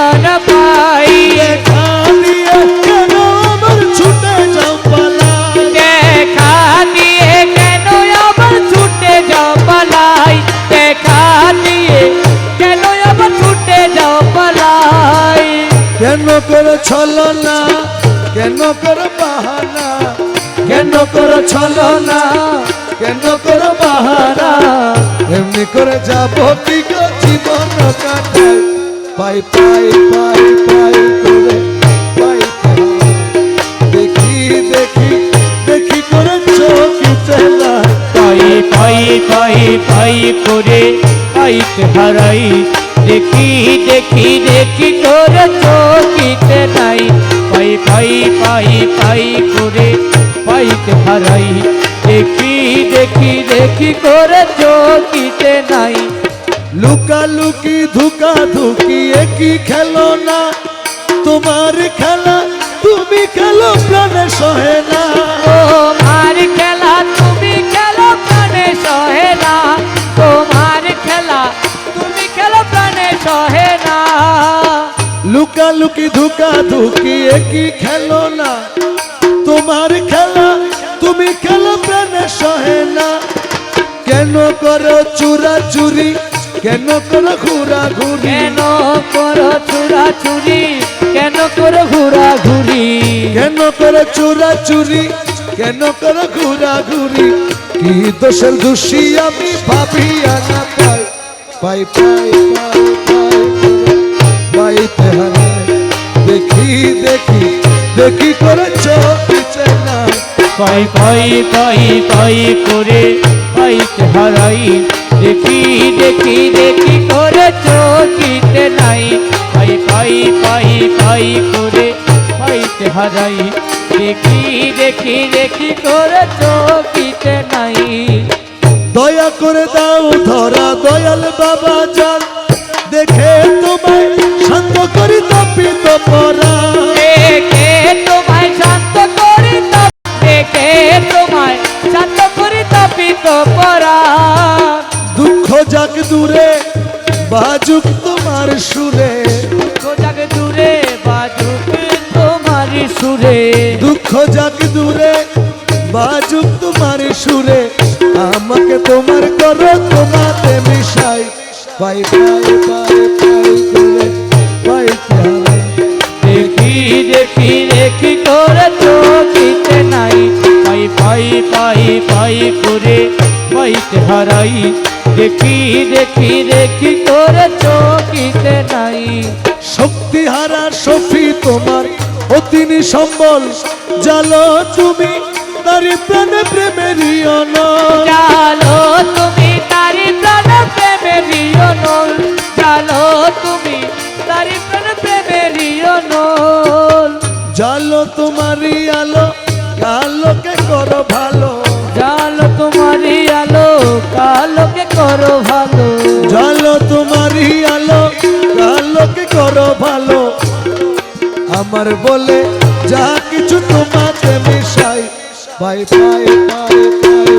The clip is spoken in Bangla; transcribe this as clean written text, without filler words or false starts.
প্রাণ পাই। দেখা দিয়ে কেন আবার ছুটে যাও পালাই, দেখা দিয়ে কেন আবার ছুটে যাও পালাই, দেখা দিয়ে কেন আবার ছুটে যাও পালাই। কেন করে ছলনা, কেন করে বাহানা, কেন করে ছলনা, কেন করে বাহানা, এমনি করে যাব কি গো জীবন কাটাই। পাই পাই পাই পাই করে পাই পাই, দেখি দেখি দেখি করে চোখিতে লাই। পাই পাই পাই পাই করে পাইতে হারাই, দেখি দেখি দেখি করে চোখিতে নাই। পাই পাই পাই পাই করে পাইতে হারাই, দেখি দেখি দেখি করে চোখিতে নাই। লুকালুকি ধুকা ধুকি একই খেলো না, তোমার খেলা তুমি খেলো প্রাণে সহে না। তোমার খেলা তুমি খেলো প্রাণে সহে না, তোমার খেলা তুমি খেলো প্রাণে সহে না। লুকালুকি ধুকা ধুকি একই খেলো না, তোমার খেলা তুমি খেলো প্রাণে সহে না। কেন করো চুরা চুরি, কেন করো ঘুরা ঘুরি, কেন করো চুরা চুরি, কেন করো ঘুরা ঘুরি, কেন করো চুরা চুরি, কেন করো ঘুরা ঘুরি। কি দোষের দোষী আমি ভাবিয়া না পাই, পাই পাই পাই পাই পাইতে হারাই, দেখি দেখি দেখি করে চোখিতে নাই। পাই পাই পাই পাই করে পাইতে হারাই, দেখি দেখি দেখি করে চোখিতে নাই। পাই পাই পাই পাই করে পাইতে হারাই, দেখি দেখি দেখি করে চোখিতে নাই। দয়া করে দাও ধরা দয়াল বাবা জান, দেখে তোমায় শান্ত করি তপিত পরা। দেখে তোমায় শান্ত করি তপ, দেখে তোমায় শান্ত করি তপিত পরা। দুঃখ যাক দূরে বাজুক তোমার সুরে, দুঃখ যাক দূরে বাজুক তোমার সুরে, দুঃখ যাক দূরে বাজুক তোমার সুরে। আমাকে তোমার করো তোমাতে মিশাই, পাই পাই পাই পাই করে পাইতে হারাই। দেখি দেখি দেখি করে চোখিতে নাই। পাই পাই পাই পাই করে পাইতে হারাই, দেখি দেখি দেখি করে চোখিতে নাই। শক্তি হারা সফি তোমার অতিনি সম্বল, জালো তুমি তারি প্রাণে প্রেমেরই অনল। জালো তুমি তারি প্রাণ প্রেমেরই অনল, জালো তুমি তারি প্রাণ প্রেমেরই অনল। জালো তোমারই আলো, আলোকে করো ভালো, জালো তোমারই আলো, কালোকে করো ভালো। জালো তোমারই আলো, আলোকে করো ভালো। আমার বলে যা কিছু তোমাকে মিশাই, পাই পাই পাই পাই